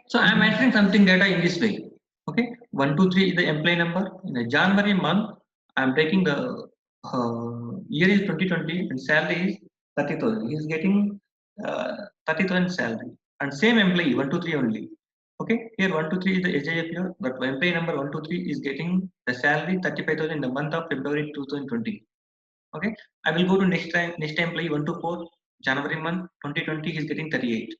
So I'm entering something data in this way. Okay, 123 is the employee number. In a January month, I'm taking the year is 2020 and salary is 30,000. He's getting 30,000 salary and same employee 123 only. Okay, here 123 is the HIF here, but employee number 123 is getting the salary 35,000 in the month of February 2020. Okay, I will go to next employee 124 January month 2020 he is getting 38.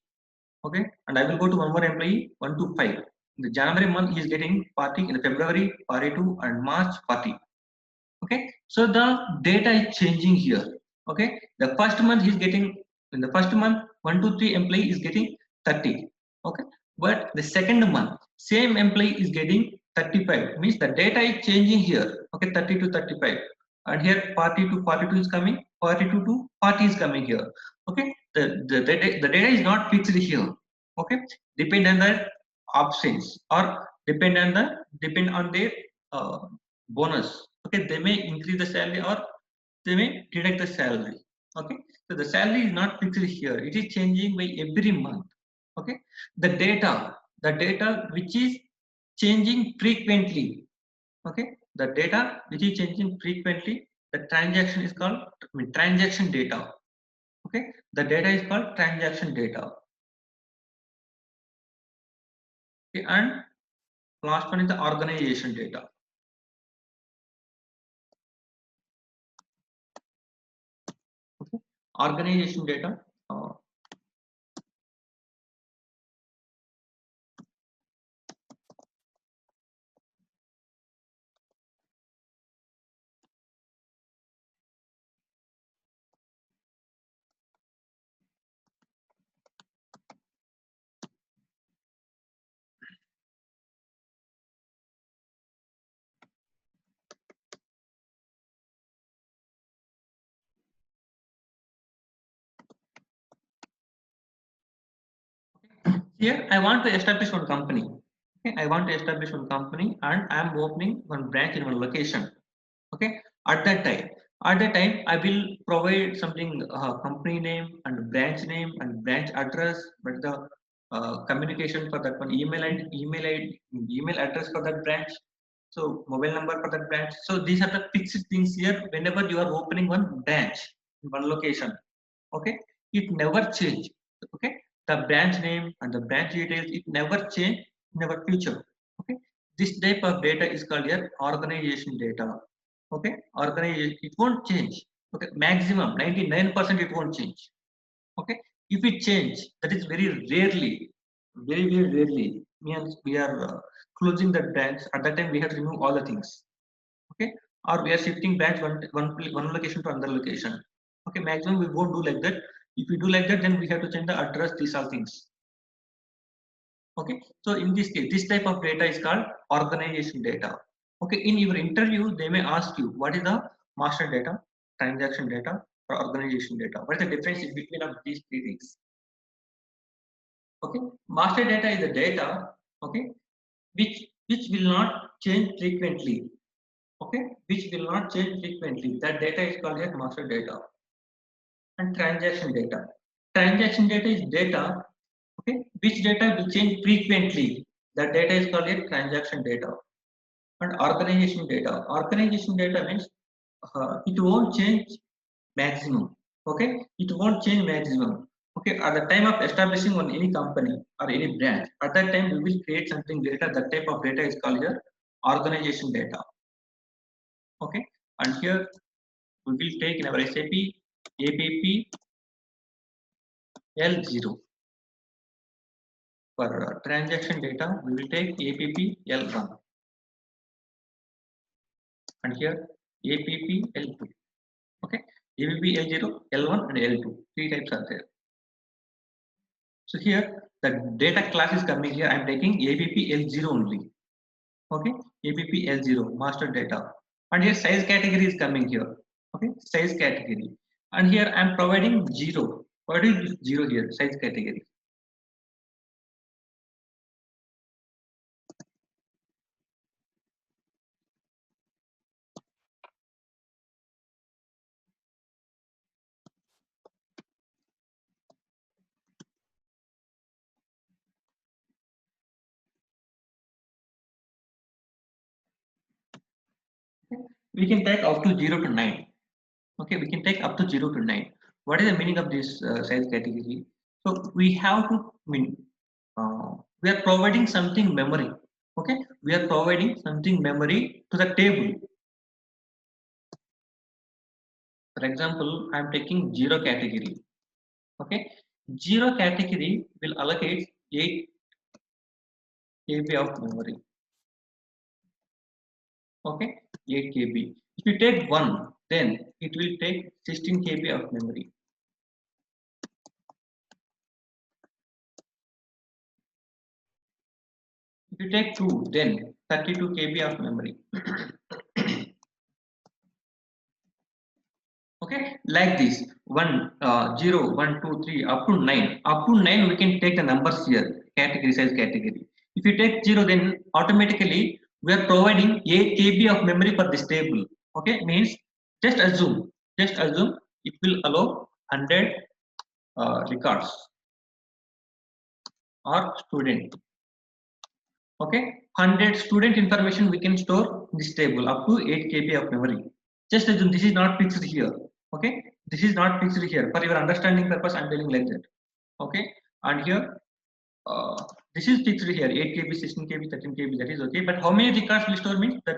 Okay, and I will go to one more employee 125. In the January month he is getting 40, in the February 42 and March 40. Okay, so the data is changing here. Okay, the first month he is getting, in the first month 123 employee is getting 30. Okay, but the second month same employee is getting 35, means the data is changing here. Okay, 30 to 35, and here 40 to 42 is coming, 42 to 40 is coming here. Okay, the data is not fixed here. Okay, depend on the options or depend on their uh, bonus. Okay, they may increase the salary or they may deduct the salary. Okay, so the salary is not fixed here, it is changing by every month. Okay, the data which is changing frequently. Okay, the data which is changing frequently, the transaction is called, I mean, transaction data. Okay, the data is called transaction data. Okay, and last one is the organization data. Okay, organization data. Here I want to establish one company. Okay, I want to establish one company and I am opening one branch in one location. Okay, at that time I will provide something, company name and branch address, but the communication for that one, email address for that branch, so mobile number for that branch. So these are the fixed things here whenever you are opening one branch in one location. Okay, it never change. Okay, the branch name and the branch details, it never change in our future. Okay, this type of data is called your organization data. Okay, organization, it won't change. Okay, maximum 99% it won't change. Okay, if it change, that is very rarely, very rarely, means we are closing that branch. At that time we have to remove all the things. Okay, or we are shifting branch one location to another location. Okay, maximum we won't do like that. If we do like that, then we have to change the address, these all things. Okay, so in this case this type of data is called organization data. Okay, in your interview they may ask you what is the master data, transaction data, or organization data, what is the difference in between of these three things. Okay, master data is the data, okay, which will not change frequently. Okay, which will not change frequently, that data is called as master data. And transaction data is data, okay, which data will change frequently, that data is called as transaction data. And organization data means it won't change maximum. Okay, it won't change maximum. Okay, at the time of establishing on any company or any branch, at that time we will create something data, that type of data is called here organization data. Okay, and here we will take in our SAP APP L0. For transaction data we will take APP L1, and here APP L2. Okay, APP L0, L1 and L2, three types are there. So here the data class is coming here, I am taking APP L0 only. Okay, APP L0 master data, and here size category is coming here. Okay, size category, and here I am providing 0. What is this 0 here? Size category. We can take up to 0 to 9. Okay, we can take up to 0 to 9. What is the meaning of this size category? So we have to mean we are providing something memory. Okay, we are providing something memory to the table. For example, I am taking 0 category. Okay, 0 category will allocate 8 KB of memory. Okay, 8 KB. If you take 1, then it will take 16 KB of memory. If you take 2, then 32 KB of memory. Okay, like this 1, 0, 1, 2, 3, up to 9. Up to 9, we can take the numbers here, category size category. If you take 0, then automatically we are providing 8 KB of memory for this table. Okay, means just assume it will allow 100 records or student. Okay, 100 student information we can store in this table up to 8 KB of memory. Just assume this is not fixed here. Okay, this is not fixed here. For your understanding purpose, I'm telling like that. Okay, and here this is fixed here 8 KB, 16 KB, 13 KB. That is okay. But how many records will store means that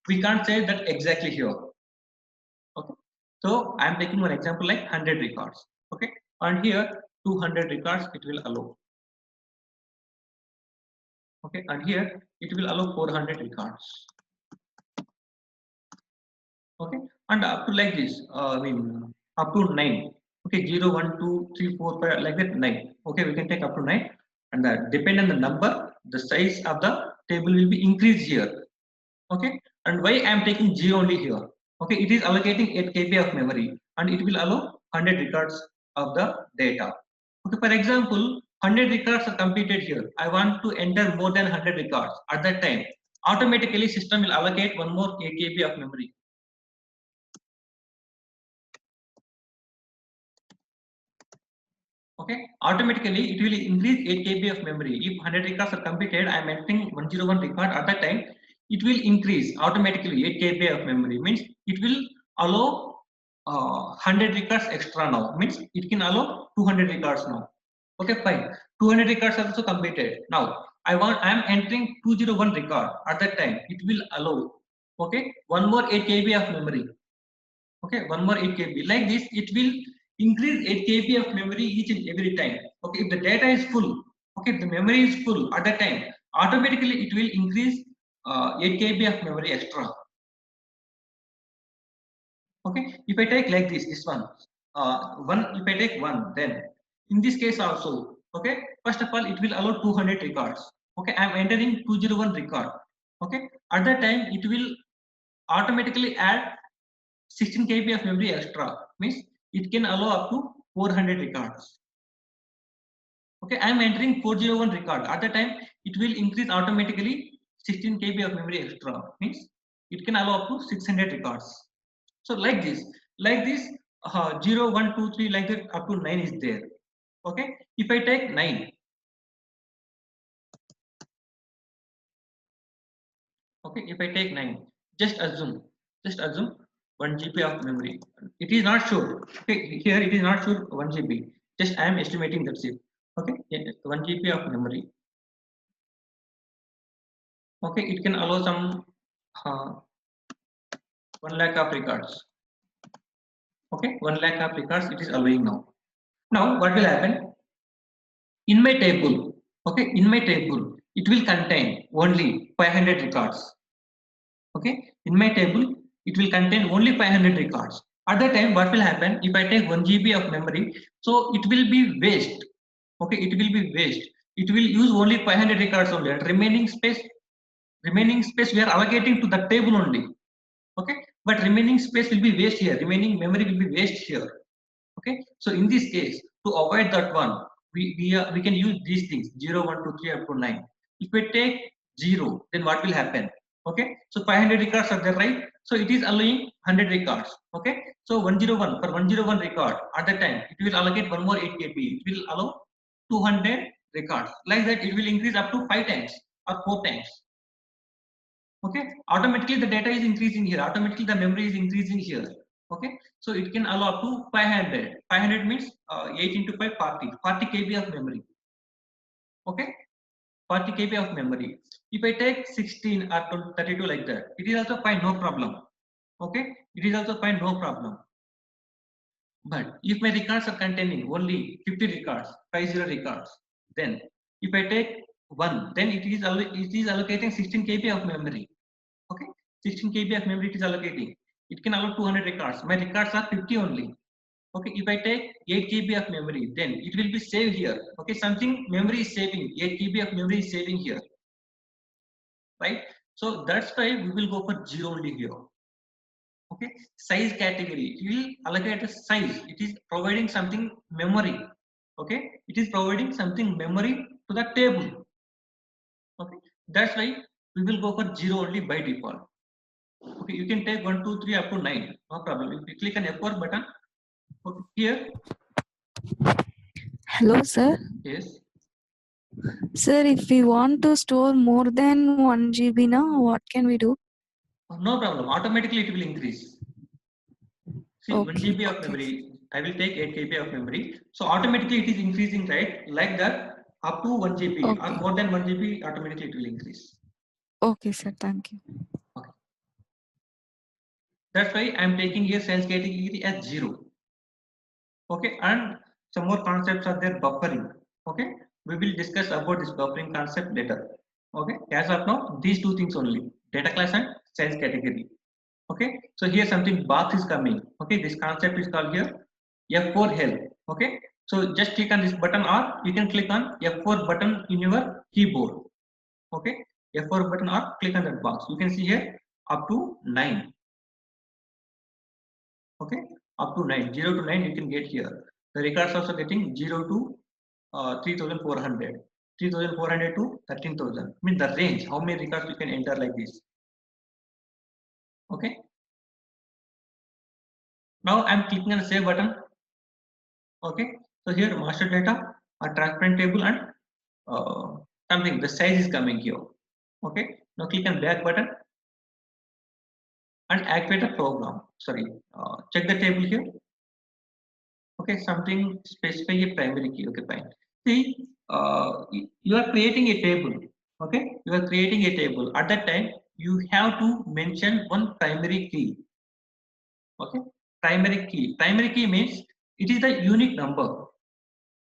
we can't say that exactly here. Okay, so I'm taking one example like 100 records. Okay, and here 200 records it will allow. Okay, and here it will allow 400 records. Okay, and up to like this I mean up to 9. Okay, 0, 1, 2, 3, 4, 5, like that 9. Okay, we can take up to 9, and depend on the number, the size of the table will be increased here. Okay, and why I am taking 0 only here? Okay, it is allocating 8 KB of memory, and it will allow 100 records of the data. Okay, for example, 100 records are completed here. I want to enter more than 100 records. At that time, automatically system will allocate one more 8 KB of memory. Okay, automatically it will increase 8 KB of memory. If 100 records are completed, I am entering 101 record. At that time, it will increase automatically 8 KB of memory. Means it will allow 100 records extra now. Means it can allow 200 records now. Okay, fine. 200 records are also completed. Now I am entering 201 record. At that time, it will allow, okay, one more 8 KB of memory. Okay, one more 8 KB. Like this, it will increase 8 KB of memory each and every time. Okay, if the data is full, okay, if the memory is full at that time, automatically it will increase 8 KB of memory extra. Okay, if I take like this one, if I take one, then in this case also, okay, first of all it will allow 200 records. Okay, I am entering 201 record. Okay, at that time it will automatically add 16 KB of memory extra. Means it can allow up to 400 records. Okay, I am entering 401 record. At the time, it will increase automatically 16 KB of memory extra. Means it can allow up to 600 records. So like this, 0, 1, 2, 3, like that up to 9 is there. Okay, if I take 9, okay, if I take 9, just assume 1 GB of memory. It is not sure. Okay, here it is not sure 1 GB. Just I am estimating that's it. Okay, 1 GB of memory. Okay, it can allow some 1 lakh of records. Okay, 1 lakh of records it is allowing now. Now what will happen? In my table, okay, in my table, it will contain only 500 records. Okay, in my table, it will contain only 500 records. At that time, what will happen if I take 1 GB of memory? So it will be waste. Okay, it will be waste. It will use only 500 records only, and remaining space we are allocating to the table only. Okay, but remaining space will be waste here. Remaining memory will be waste here. Okay, so in this case, to avoid that one, we can use these things 0, 1, 2, 3 up to 9. If we take 0, then what will happen? Okay, so 500 records are there, right? So it is allowing 100 records. Okay, so 101 for 101 record at that time it will allocate one more 8 KB. It will allow 200 records. Like that, it will increase up to 5 times or 4 times. Okay, automatically the data is increasing here, automatically the memory is increasing here. Okay, so it can allow up to 500 means 8 into 5 40 kb of memory. Okay, 40 kb of memory. If I take 16 or 32 like that, it is also fine, no problem. Okay, it is also fine, no problem. But if my records are containing only 50 records, 50 records, then if I take one, then it is allocating 16 kb of memory. Okay, 16 kb of memory it is allocating. It can allow 200 records. My records are 50 only. Okay, if I take 8 kb of memory, then it will be saved here. Okay, something memory is saving. 8 kb of memory is saving here, right? So that's why we will go for 0 only here. Okay, size category, it will allocate a size. It is providing something memory. Okay, it is providing something memory to the table. Okay, that's why we will go for 0 only by default. Okay, you can take 1 2 3 up to 9, no problem. If you click on F4 button, okay, here. Hello sir. Yes, Sir, if we want to store more than 1 GB now, what can we do? no problem, automatically it will increase. See, 1 Okay, GB of okay. memory, I will take 8 KB of memory. So automatically it is increasing, right? Like that, up to 1 GB or Okay. more than 1 GB, automatically it will increase. Okay, sir. Thank you. Okay. That's why I am taking here sales category as 0. Okay, and some more concepts are there, buffering. Okay, we will discuss about this buffering concept later. Okay, as of now, these two things only, data class and sales category. Okay, so here something box is coming. Okay, this concept is called here F4 help. Okay, so just click on this button, or you can click on F4 button in your keyboard. Okay, F4 button, or click on that box. You can see here up to 9. Okay, up to 9, 0 to 9 you can get here. The records also getting 0 to 3400, 3400 to 13000, I mean the range, how many records you can enter like this. Okay, now I'm clicking on the save button. Okay, so here master data, a transparent table, and something, the size is coming here. Okay, now click on back button and activate the program. Sorry, check the table here. Okay, something, specify a primary key. Okay, fine. See, you are creating a table. Okay, you are creating a table. At that time, you have to mention one primary key. Okay, primary key. Primary key means it is the unique number.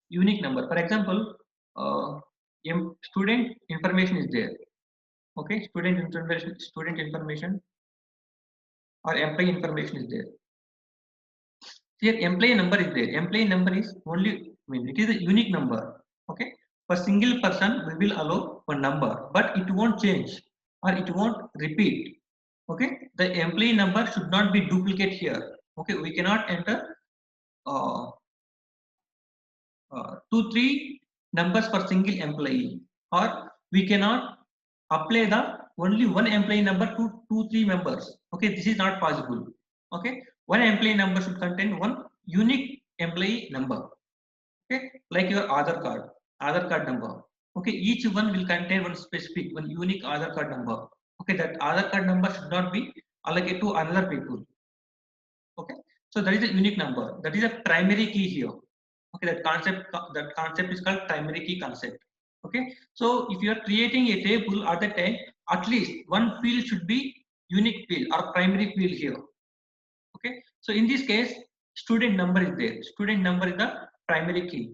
Unique number. For example, student information is there. Okay, student information or employee information is there. Here employee number is there. Employee number is only, I mean, it is a unique number. Okay, for single person we will allow one number, but it won't change or it won't repeat. Okay, the employee number should not be duplicate here. Okay, we cannot enter uh, 2 3 numbers for single employee, or we cannot apply the only one employee number to 2 3 members. Okay, this is not possible. Okay, one employee number should contain one unique employee number. Okay, like your Aadhaar card number. Okay, each one will contain one specific, one unique Aadhaar card number. Okay, that Aadhaar card number should not be allocated to another people. Okay, so that is a unique number, that is a primary key here. Okay, that concept is called primary key concept. Okay, so if you are creating a table, at that time at least one field should be unique field or primary field here. Okay, so in this case student number is there. Student number is the primary key.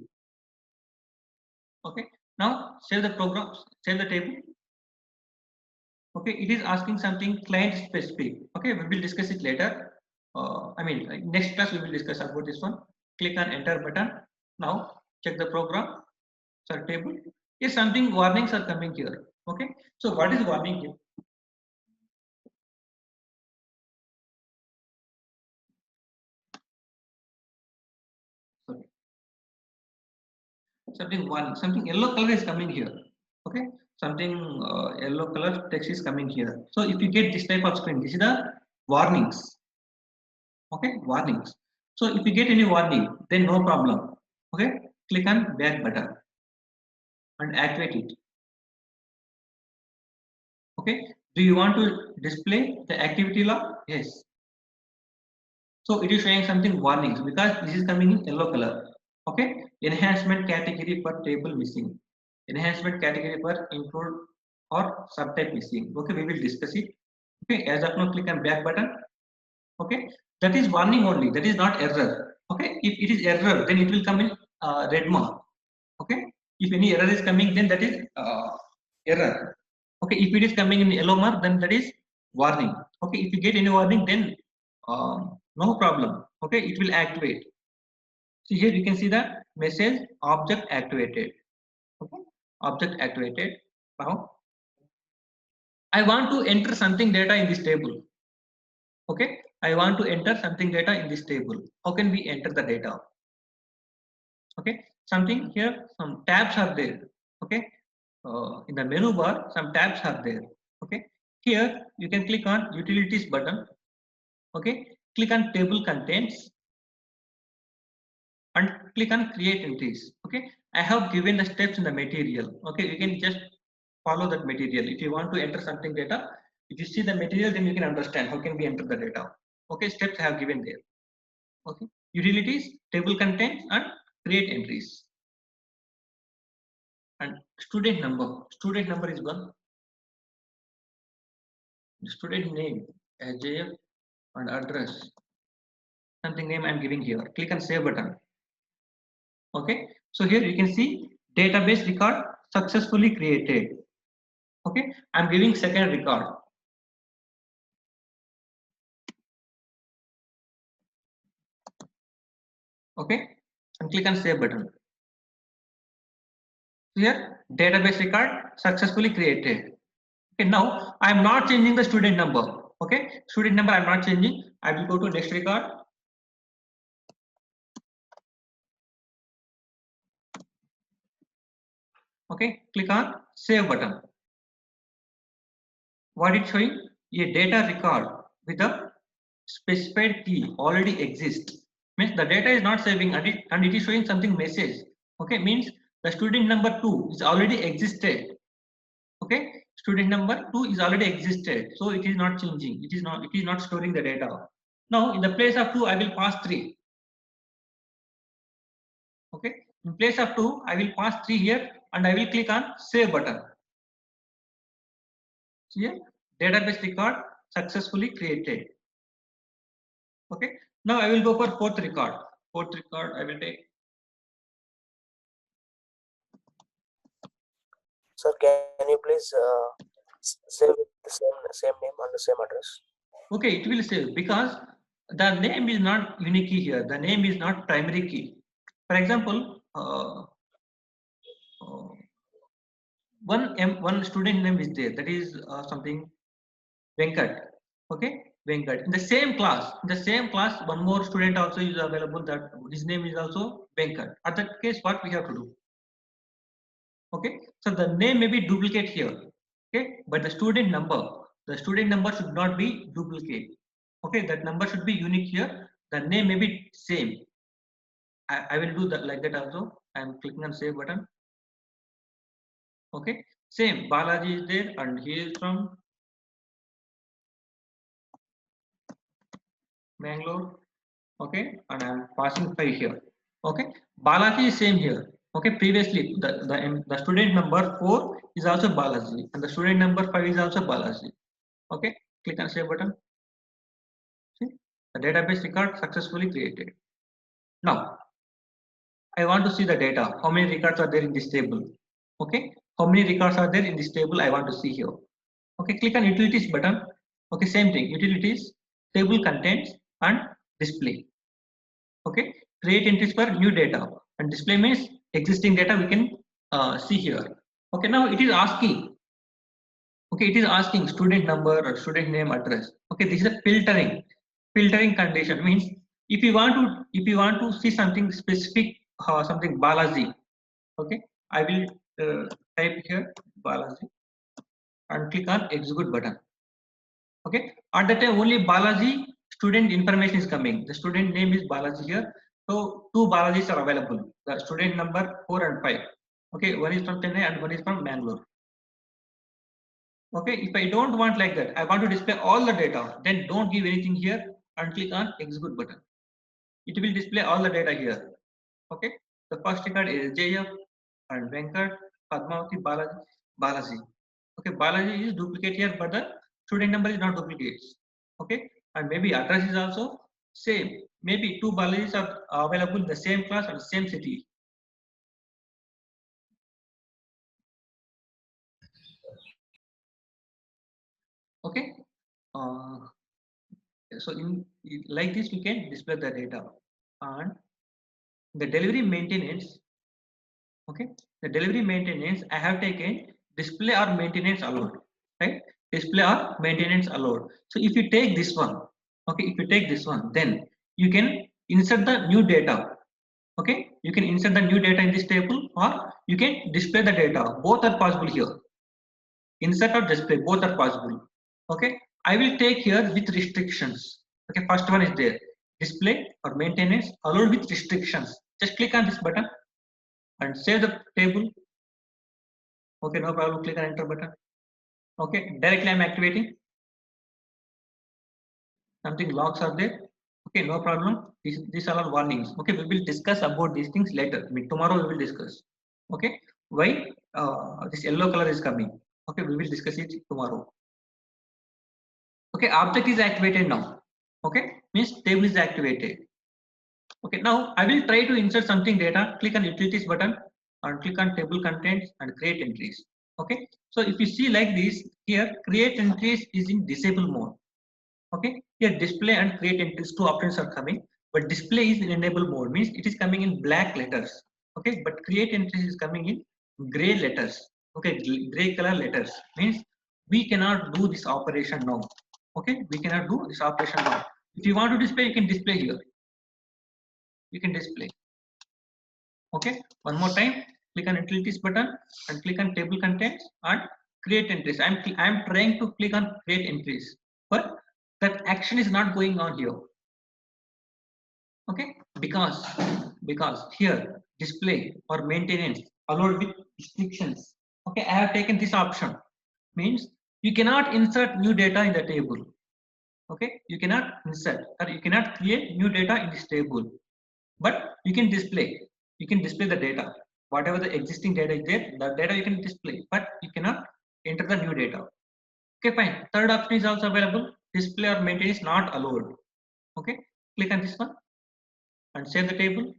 Okay, now save the program, save the table. Okay, it is asking something client specific. Okay, we will discuss it later. I mean, next class we will discuss about this one. Click on enter button. Now check the program. Sorry, table. Here something warnings are coming here. Okay, so what is warning here? Sorry, something yellow color is coming here. Okay, something yellow color text is coming here. So if you get this type of screen, this is the warnings. Okay, warnings. So if you get any warning, then no problem. Okay, click on back button and activate it. Okay, Do you want to display the activity log? Yes. So it is showing something warnings because this is coming in yellow color. Okay. Enhancement category for table missing. Enhancement category for include or subtype missing. Okay. We will discuss it. Okay. As of now, click on back button. Okay. That is warning only. That is not error. Okay. If it is error, then it will come in red mark. Okay. If any error is coming, then that is error. Okay. If it is coming in yellow mark, then that is warning. Okay. If you get any warning, then no problem. Okay. It will activate. So here you can see the message object activated. Okay. Object activated. Now I want to enter something data in this table. Okay. I want to enter something data in this table. How can we enter the data? Okay. Something here, some tabs are there. Okay. In the menu bar, some tabs are there. Okay. Here you can click on utilities button. Okay. Click on table contents and click on create entries. Okay. I have given the steps in the material. Okay. You can just follow that material. If you want to enter something data, if you see the material, then you can understand how can we enter the data. Okay. Steps I have given there. Okay. Utilities, table contents and create entries. And student number is one. Student name AJF and address, something name I'm giving here. Click on save button. Okay. So here you can see database record successfully created. Okay. I'm giving second record. Okay. And click on save button. Here database record successfully created. Okay. Now I'm not changing the student number. Okay. Student number I'm not changing. I will go to next record. Okay. Click on save button. What it's showing? A data record with a specified key already exists. Means the data is not saving and it is showing something message. Okay, means the student number 2 is already existed. Okay, student number 2 is already existed, so it is not changing. It is not storing the data. Now in the place of 2, I will pass 3. Okay, in place of 2, I will pass 3 here and I will click on save button. See here, database record successfully created. Okay, now I will go for fourth record. Fourth record I will take. Sir, can you please save with the same name and the same address? Okay, it will save because the name is not unique key here. The name is not primary key. For example, one student name is there. That is something Venkat. Okay, Venkat. In the same class, one more student also is available. That his name is also Venkat. At that case, what we have to do? Okay, so the name may be duplicate here. Okay, but the student number should not be duplicate. Okay, that number should be unique here. The name may be same. I will do that like that also. I am clicking on save button. Okay, same Balaji is there and he is from Bangalore. Okay, and I am passing 5 here. Okay, Balaji is same here. Okay, previously the student number 4 is also Balaji and the student number 5 is also Balaji. Okay, click on save button. See, the database record successfully created. Now I want to see the data. How many records are there in this table? Okay, how many records are there in this table? I want to see here. Okay, click on utilities button. Okay, same thing. Utilities, table contents, and display. Okay, create entries for new data and display means existing data we can see here. Okay, now it is asking. Okay, it is asking student number or student name address. Okay, this is a filtering condition means if you want to see something specific, something Balaji. Okay, I will type here Balaji and click on execute button. Okay, at that time only Balaji student information is coming. The student name is Balaji here. So two Balajis are available. The student number 4 and 5. Okay, one is from Chennai and one is from Bangalore. Okay, if I don't want like that, I want to display all the data, then don't give anything here and click on execute button. It will display all the data here. Okay, the first record is JF and Venkat, Padmavati, Balaji. Okay, Balaji is duplicate here, but the student number is not duplicates. Okay, and maybe address is also same. Maybe two Balajis are available in the same class or the same city. Okay, so in like this we can display the data. And the delivery maintenance, okay, the delivery maintenance I have taken display or maintenance allowed, right? Display or maintenance allowed. So if you take this one, okay, if you take this one, then you can insert the new data. Okay, you can insert the new data in this table or you can display the data. Both are possible here. Insert or display, both are possible. Okay, I will take here with restrictions. Okay, first one is there, display or maintenance allowed with restrictions. Just click on this button and save the table. Okay, no problem, click on enter button. Okay, directly I'm activating. Something logs are there. Okay, no problem. These are all warnings. Okay, we will discuss about these things later. I mean, tomorrow we will discuss. Okay, why this yellow color is coming? Okay, we will discuss it tomorrow. Okay, object is activated now. Okay, means table is activated. Okay, now I will try to insert something data. Click on utilities button and click on table contents and create entries. Okay, so if you see like this, here create entries is in disable mode. Okay, here display and create entries, two options are coming, but display is in enable mode, means it is coming in black letters. Okay, but create entries is coming in gray letters. Okay, gray color letters, means we cannot do this operation now. Okay, we cannot do this operation now. If you want to display, you can display here. You can display. Okay, one more time, click on utilities button and click on table contents and create entries. I'm trying to click on create entries, but that action is not going on here. Okay, because here display or maintenance allowed with restrictions. Okay, I have taken this option, means you cannot insert new data in the table. Okay, you cannot insert or you cannot create new data in this table, but you can display the data. Whatever the existing data is there, the data you can display, but you cannot enter the new data. Okay, fine. Third option is also available, display or maintain is not allowed. Okay, click on this one and save the table.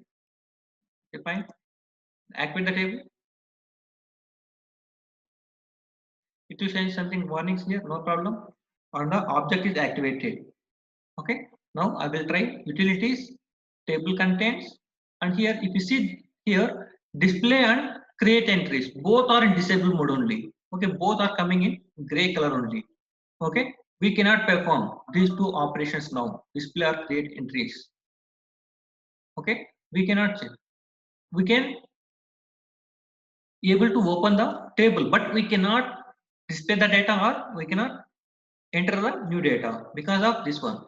Okay, fine. Activate the table. It will change something warnings here, no problem. And the object is activated. Okay, now I will try utilities, table contents, and here if you see here display and create entries, both are in disable mode only. Okay, both are coming in gray color only. Okay, we cannot perform these two operations now, display or create entries. Okay, we cannot check. We can able to open the table, but we cannot display the data or we cannot enter the new data because of this one.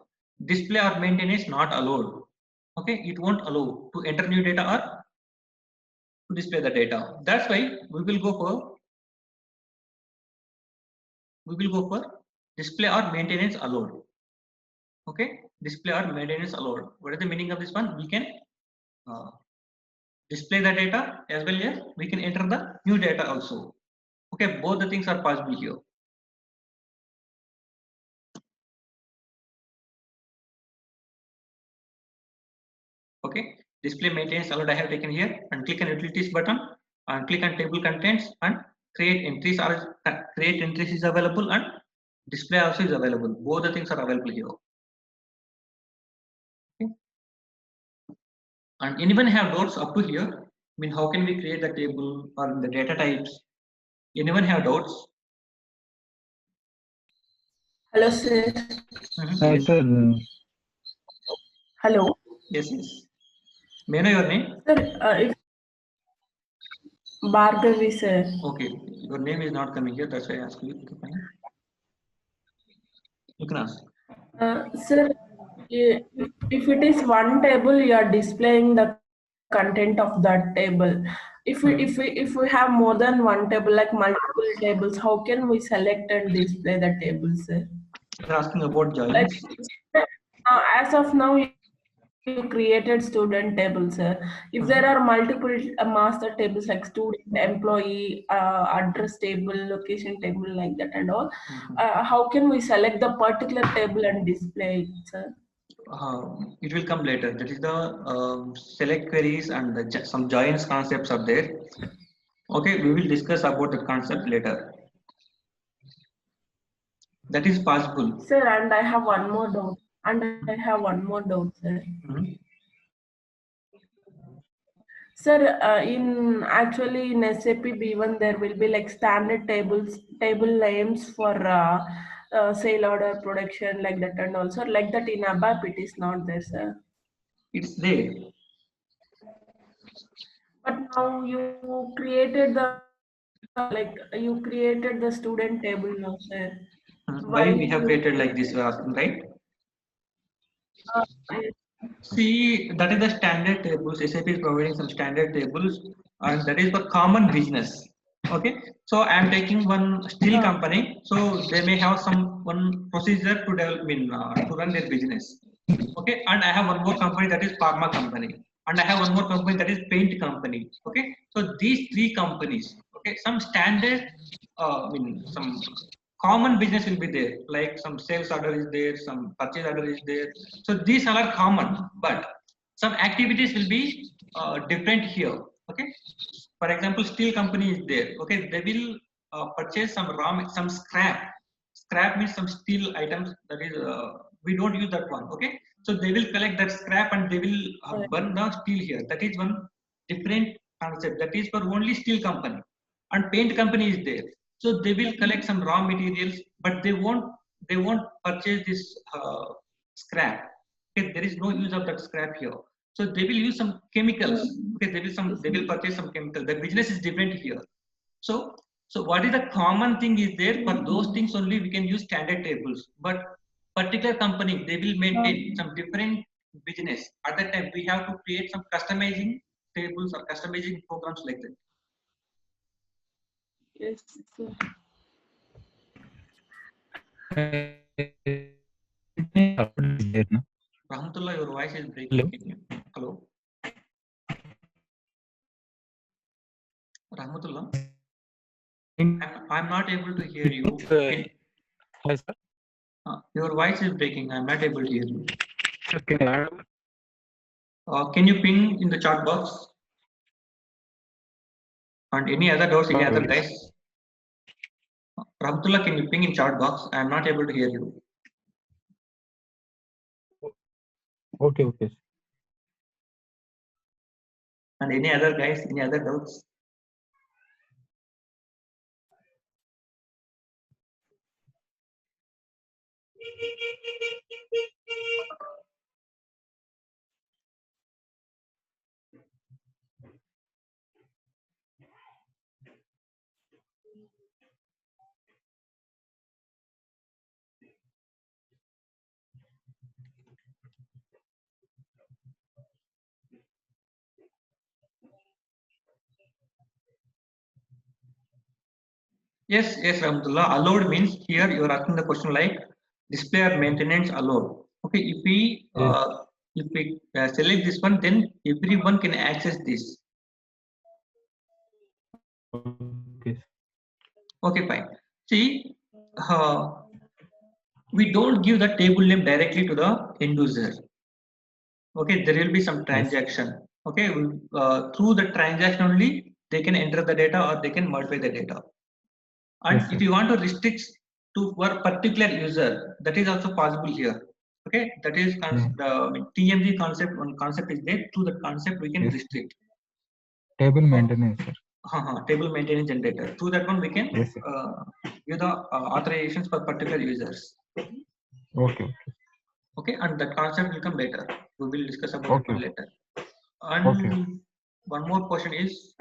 Display or maintain is not allowed. Okay, it won't allow to enter new data or to display the data. That's why we will go for display or maintenance allowed. Okay, display or maintenance allowed. What is the meaning of this one? We can display the data as well as we can enter the new data also. Okay, both the things are possible here. Okay, display maintenance allowed I have taken here, and click on utilities button and click on table contents and create entries is available and display also is available. Both the things are available here. Okay. And anyone have doubts up to here? I mean, how can we create the table or the data types? Anyone have doubts? Hello, sir. Hi, Yes. Sir. Hello. Yes, yes. May I know your name? Sir, Bhargavi, sir. Okay, your name is not coming here. That's why I asked you. Okay, fine. You can ask. Sir, if it is one table, you are displaying the content of that table. if we have more than one table, like multiple tables, how can we select and display the tables, sir? You're asking about Like joins. as of now, you created student tables, sir. If there are multiple master tables like student, employee, address table, location table, like that and all, how can we select the particular table and display it, sir? It will come later. That is the select queries and some joins concepts are there. Okay, we will discuss about the concept later. That is possible. Sir, and I have one more doubt. Sir. Mhm. Sir, in actually in SAP B1 there will be like standard table names for sale order, production, like that, and also like that in ABAP it is not there, sir. It's there. But now you created you created the student table now, sir. Why Why we have you? created like this, you are asking, right? Yes, See, that is the standard tables. SAP is providing some standard tables, and that is for common business. Okay, so I am taking one steel company, so they may have some one procedure to develop, to run their business. Okay, and I have one more company that is pharma company, and I have one more company that is paint company. Okay, so these three companies, okay, some standard, some common business will be there, like some sales order is there, some purchase order is there. So these all are common, but some activities will be different here. Okay, for example, steel company is there. Okay, they will purchase some some scrap. Scrap means some steel items, that is we don't use that one. Okay, so they will collect that scrap and they will burn the steel here. That is one different concept, that is for only steel company. And paint company is there, so they will collect some raw materials, but they won't purchase this scrap. Okay, there is no use of that scrap here, so they will use some chemicals. Okay, they will purchase some chemical. The business is different here. So what is the common thing is there, for those things only we can use standard tables, but particular company they will maintain some different business. At that time we have to create some customizing tables or customizing programs like that. yes, sir. Rahmatullah, your voice is breaking. Can you? Hello? Rahmatullah, I'm not able to hear you. Hi, sir. Your voice is breaking. I'm not able to hear you. Sir, can you add? Can you ping in the chat box? And any other doubts, any other guys? Rahmatullah, can you ping in chat box? I'm not able to hear you. Okay, okay. And any other guys, any other doubts? Yes, yes, Rahmatullah. Allowed means here you are asking the question like display or maintenance allowed. Okay, if we select this one, then everyone can access this. Okay. Okay, fine. See, we don't give the table name directly to the end user. Okay, there will be some transaction. Okay, through the transaction only they can enter the data or they can modify the data. And Yes, if you want to restrict to for particular user, that is also possible here. Okay, that is the TMG concept. One concept is there. Through that concept, we can Yes. restrict. Table maintenance, sir. Table maintenance generator. Through that one, we can Yes, sir. give the authorizations for particular users. Okay. Okay, and that concept will come later. We will discuss about Okay. it later. And one more question is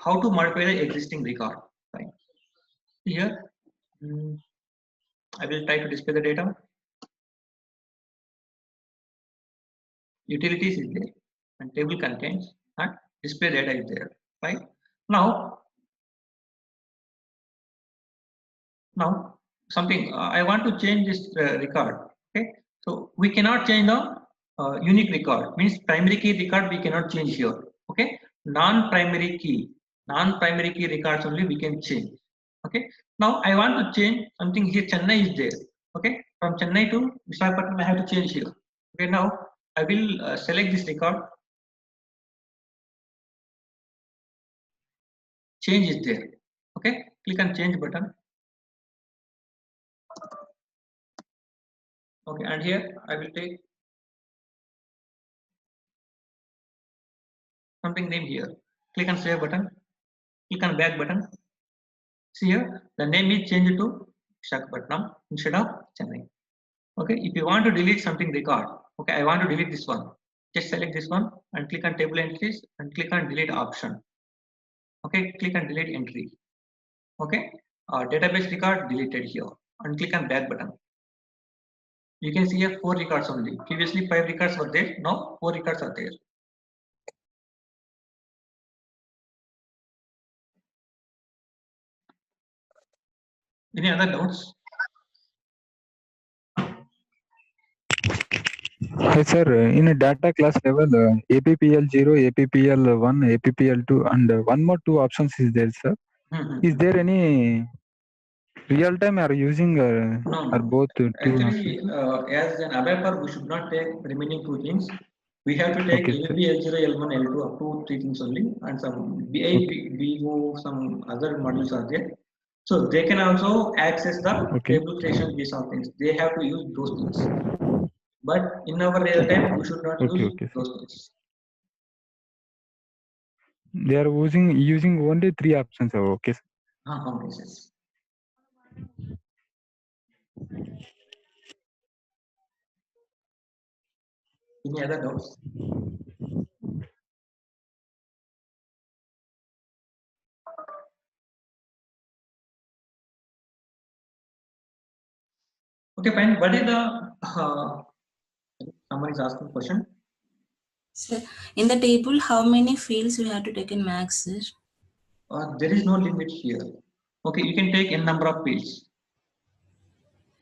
how to modify the existing record. Fine. Here, I will try to display the data. Utilities is there. and table contents and display data is there, right? Now something I want to change this record. Okay, so we cannot change the unique record, means primary key record we cannot change here. Okay, non-primary key records only we can change. Okay, now I want to change something here. Chennai is there. Okay, from Chennai to Visakhapatnam I have to change here. Okay, now I will select this record. Change is there. Okay, click on change button. Okay, and here I will take something name here. Click on save button. Click on back button. See here, the name is changed to Visakhapatnam instead of Chennai. Okay, if you want to delete something record, okay, I want to delete this one. Just select this one and click on table entries and click on delete option. Okay, click on delete entry. Okay, database record deleted here and click on back button. You can see here 4 records only. Previously 5 records were there. Now 4 records are there. Any other doubts? Yes, sir. In a data class level, APPL0, APPL1, APPL2, and one more 2 options is there, sir. Is there any real time are using No. or both two Actually, options? as an abapper, we should not take remaining 2 things. We have to take Okay, sir. LB, L0, L1, L2 up to 3 things only, and some BI, BO, some other modules are there. So they can also access the Okay. table creation, these are things. They have to use those things. But in our real time, we should not use Okay, sir. those things. They are using only 3 options. Okay, sir. Yes. Any other doubts? Okay, fine. What is the someone is asking question? Sir, in the table, how many fields we have to take in max, sir? There is no limit here. Okay, you can take n number of fields.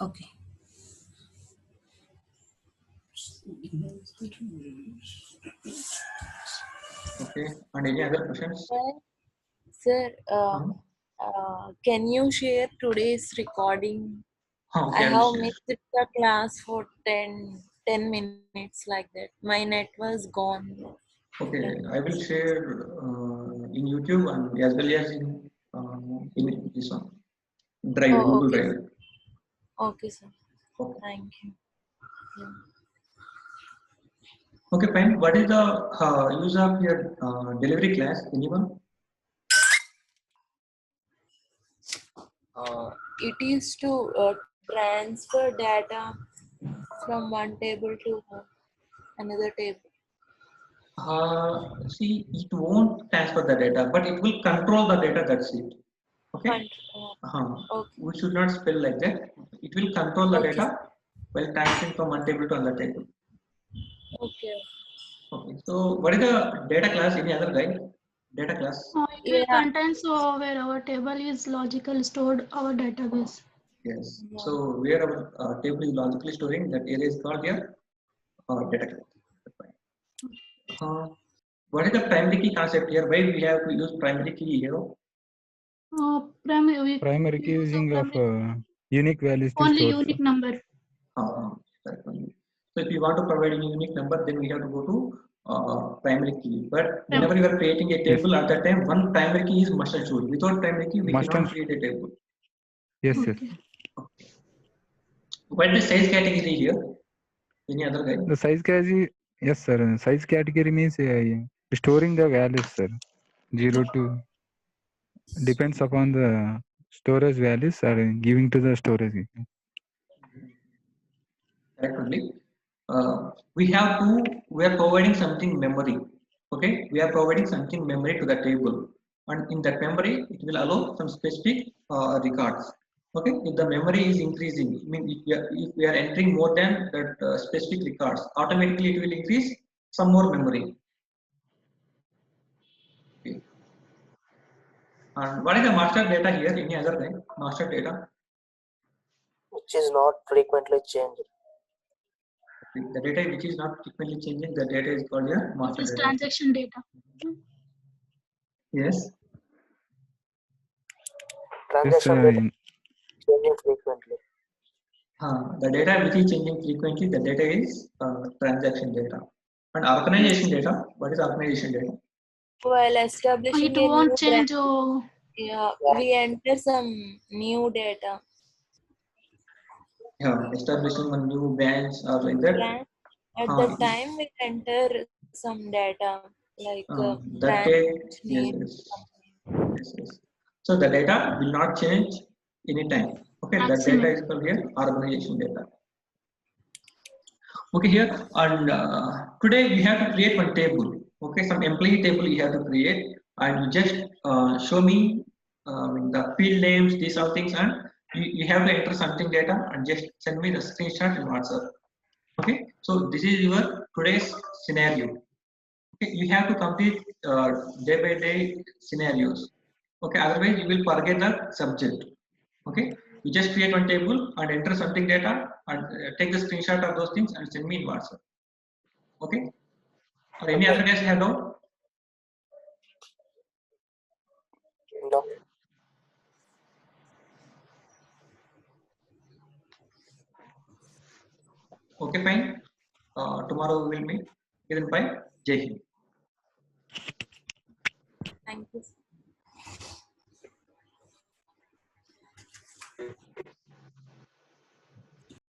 Okay. Okay, and any other questions? Sir, Hmm? can you share today's recording? Okay, I I will have share. missed the class for 10 minutes like that. My net was gone. Okay, I will share in YouTube and as well as in this one Drive, Oh, Google okay. Drive. Okay, sir. Okay. Thank you. Yeah. Okay, fine. What is the use of your delivery class? Anyone? It is to transfer data from one table to another table. See, it won't transfer the data, but it will control the data. That's it. Okay. Okay. We should not spell like that. It will control the Okay. data while transferring from one table to another table. Okay. Okay. So, what is the data class? Any other guy? Data class. It will contain where our table is logically stored our database. Yes. So, where our table is logically storing, that area is called here data class. What is the primary key concept here? Why we have to use primary key here? Primary key using of unique values to Only store. unique number. Correct. So if you want to provide a unique number, then we have to go to primary key. But whenever you are creating a table, at that time, one primary key is must and should. Without primary key, we cannot create a table. Yes, yes. Okay. What is the size category here? Any other guy? The size category, yes, sir. Size category means storing the values, sir. 0 to depends upon the storage values are giving to the storage. Correctly. We are providing something memory. Okay, we are providing something memory to the table, and in that memory, it will allow some specific records. Okay, if the memory is increasing, I mean, if we are entering more than that specific records, automatically it will increase some more memory. And what is the master data here? Any other thing? Master data? Which is not frequently changed. The data which is not frequently changing, the data is called your It master is data. transaction data. Yes. Transaction data changing frequently. The data which is changing frequently, the data is transaction data. And organization data, what is organization data? While establishing It a new won't change. branch, yeah, we enter some new data. Yeah, establishing a new branch or like that. Branch. At the time, we enter some data like That branch data, name. yes. So the data will not change anytime. Okay, that data is called here organization data. Okay, here and today we have to create one table. Okay, some employee table you have to create, and you just show me the field names, these are things, and you have to enter something data and just send me the screenshot in WhatsApp. Okay, so this is your today's scenario. Okay, you have to complete day by day scenarios. Okay, otherwise you will forget the subject. Okay, you just create one table and enter something data and take the screenshot of those things and send me in WhatsApp. Okay, or any other guys have doubt? No. Okay, fine. Tomorrow we will meet. Then bye. Jai Hind. Thank you.